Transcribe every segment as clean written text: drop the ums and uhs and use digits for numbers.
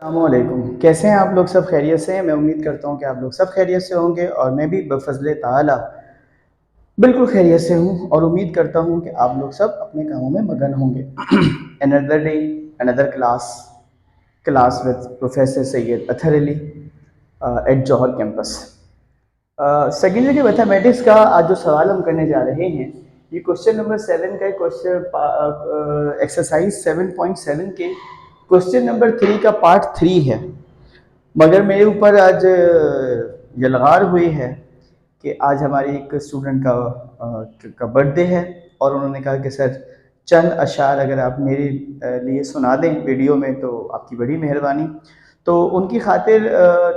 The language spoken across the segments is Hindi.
अस्सलामुअलैकुम। कैसे हैं आप लोग? सब खैरियत से हैं? मैं उम्मीद करता हूँ कि आप लोग सब खैरियत से होंगे और मैं भी बफ़ज़्ल ताला बिल्कुल खैरियत से हूँ और उम्मीद करता हूँ कि आप लोग सब अपने कामों में मगन होंगे। Another day, another class class with professor Syed Athar Ali at Jauhar campus. Second के मैथमेटिक्स का आज जो सवाल हम करने जा रहे हैं, ये क्वेश्चन नंबर 7 का क्वेश्चन एक्सरसाइज 7.7 के क्वेश्चन नंबर 3 का पार्ट 3 है। मगर मेरे ऊपर आज यलगार हुई है कि आज हमारी एक स्टूडेंट का बर्थडे है और उन्होंने कहा कि सर चंद अशार अगर आप मेरे लिए सुना दें वीडियो में तो आपकी बड़ी मेहरबानी। तो उनकी खातिर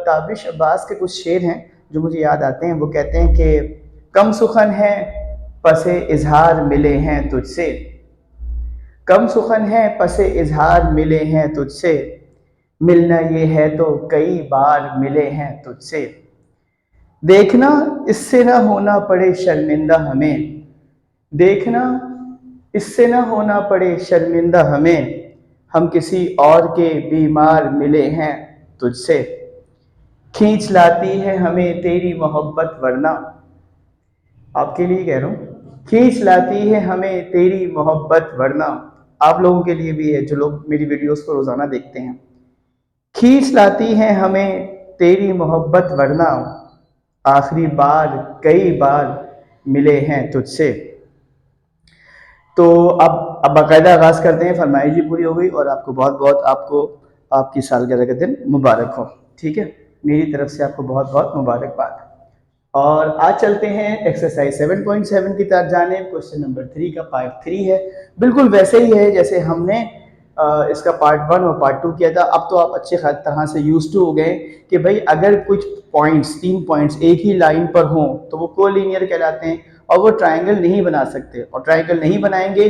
ताबिश अब्बास के कुछ शेर हैं जो मुझे याद आते हैं। वो कहते हैं कि कम सुखन है पसे इजहार मिले हैं तुझसे, कम सुखन है पसे इजहार मिले हैं तुझसे, मिलना ये है तो कई बार मिले हैं तुझसे, देखना इससे ना होना पड़े शर्मिंदा हमें, देखना इससे ना होना पड़े शर्मिंदा हमें, हम किसी और के बीमार मिले हैं तुझसे, खींच लाती है हमें तेरी मोहब्बत वरना, आपके लिए कह रहा हूँ, खींच लाती है हमें तेरी मोहब्बत वरना, आप लोगों के लिए भी है जो लोग मेरी वीडियोस को रोज़ाना देखते हैं। खींच लाती है हमें तेरी मोहब्बत वरना, आखिरी बार कई बार मिले हैं तुझसे। तो अब बाकायदा आगाज़ करते हैं। फरमाइश भी पूरी हो गई और आपको बहुत बहुत आपको आपकी सालगिरह का दिन मुबारक हो। ठीक है, मेरी तरफ से आपको बहुत बहुत मुबारकबाद। और आज चलते हैं एक्सरसाइज 7.7 की तरफ जाने। क्वेश्चन नंबर 3 का पार्ट 3 है, बिल्कुल वैसे ही है जैसे हमने इसका पार्ट 1 और पार्ट 2 किया था। अब तो आप अच्छे तरह से यूज टू हो गए कि भाई अगर कुछ पॉइंट्स 3 पॉइंट्स एक ही लाइन पर हों तो वो कोलिनियर कहलाते हैं और वो ट्राइंगल नहीं बना सकते, और ट्राइंगल नहीं बनाएंगे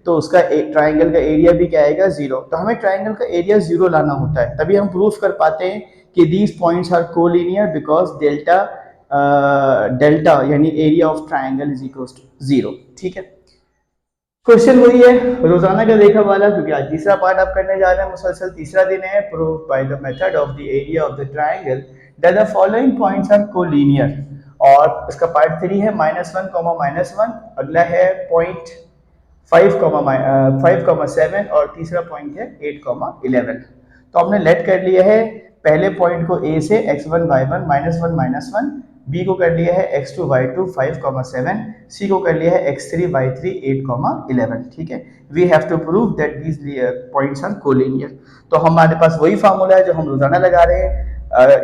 तो उसका ट्राइंगल का एरिया भी क्या आएगा? 0। तो हमें ट्राइंगल का एरिया 0 लाना होता है, तभी हम प्रूफ कर पाते हैं कि these points are collinear because delta delta यानी area of triangle is equal to 0। ठीक है, क्वेश्चन वही है रोजाना का देखा वाला, क्योंकि आज तीसरा पार्ट आप करने जा रहे हैं, मुसलसल तीसरा दिन है। Prove by the method of the area of the triangle that the following points are collinear. और इसका पार्ट 3 है -1, -1। अगला है पॉइंट 5,7 और तीसरा पॉइंट है 8,11। तो हमने लेट कर लिया है पहले पॉइंट को ए से x1 y1 -1 बी को कर लिया है x2 y2 5,7, सी को कर लिया है x3 y3 8,11। ठीक है, we have to prove that these points are collinear. तो हमारे पास वही फार्मूला है जो हम रोजाना लगा रहे हैं।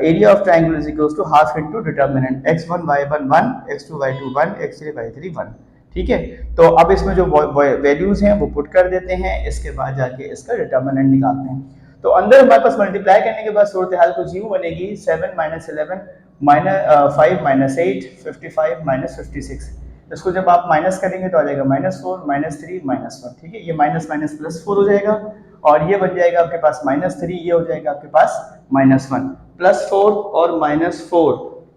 Area of triangle is equal to half into determinant x1 y1 1, x2 y2 1, x3 y3 1। ठीक है, तो अब इसमें जो वैल्यूज हैं वो पुट कर देते हैं, इसके बाद जाके इसका डिटर्मिनेंट निकालते हैं। तो अंदर हमारे पास मल्टीप्लाई करने के बाद सूरत हाल कुछ यूं बनेगी 7 - 11 5 - 8 55 - 56। इसको जब आप माइनस करेंगे तो आ जाएगा -4 -3 -1। ठीक है, ये माइनस माइनस +4 हो जाएगा और ये बन जाएगा आपके पास -3, ये हो जाएगा आपके पास -1, +4 और -4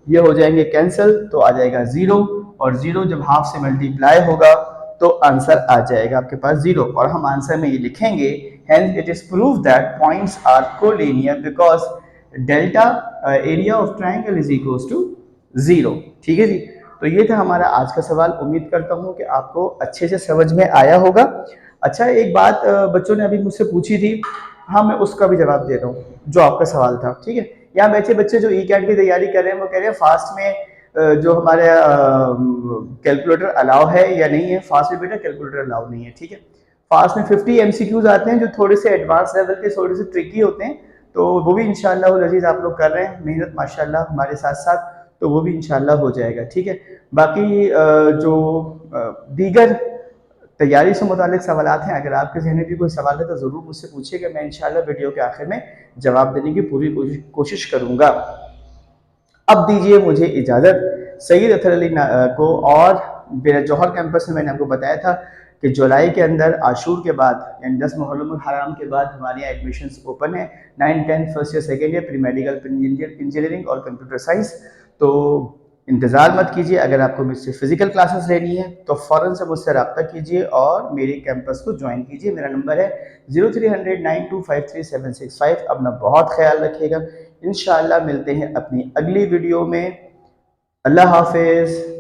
ये हो जाएंगे कैंसिल, तो आ जाएगा 0, और 0 जब हाफ से मल्टीप्लाई होगा तो आंसर आ जाएगा आपके पास 0। और हम आंसर में ये लिखेंगे hence it is proved that points are collinear because delta area of triangle is equals to 0। ठीक है जी, तो ये था हमारा आज का सवाल। उम्मीद करता हूँ कि आपको अच्छे से समझ में आया होगा। अच्छा, एक बात बच्चों ने अभी मुझसे पूछी थी, हाँ मैं उसका भी जवाब दे रहा हूँ जो आपका सवाल था। ठीक है, यहाँ बैठे बच्चे जो ई कैट की तैयारी कर रहे हैं वो कह रहे हैं फास्ट में जो हमारे कैलकुलेटर अलाउ है या नहीं है। फास्ट में बेटा कैलकुलेटर अलाउ नहीं है। ठीक है, फास्ट में 50 MCQs आते हैं जो थोड़े से एडवांस लेवल के, थोड़े से ट्रिकी होते हैं, तो वो भी इंशाल्लाह अजीज आप लोग कर रहे हैं मेहनत माशाल्लाह हमारे साथ साथ, तो वो भी इंशाल्लाह हो जाएगा। ठीक है, बाकी जो दीगर तैयारी से मुतालिक सवाल हैं, अगर आपके जहन में भी कोई सवाल है तो ज़रूर मुझसे पूछिएगा, मैं इंशाल्लाह वीडियो के आखिर में जवाब देने की पूरी कोशिश करूँगा। अब दीजिए मुझे इजाज़त। सैयद अतहर अली को और मेरा जौहर कैंपस में मैंने आपको बताया था कि जुलाई के अंदर आशूर के बाद यानी 10 मुहर्रम हराम के बाद हमारे यहाँ एडमिशन्स ओपन है। 9, 10 first year second year, pre medical, engineering और कंप्यूटर साइंस। तो इंतज़ार मत कीजिए। अगर आपको मुझसे फ़िज़िकल क्लासेस लेनी है तो फ़ौरन से मुझसे रब्ता कीजिए और मेरे कैंपस को ज्वाइन कीजिए। मेरा नंबर है 0300 9253 765। अपना बहुत ख्याल रखिएगा। इंशाअल्लाह मिलते हैं अपनी अगली वीडियो में। अल्लाह हाफ़िज़।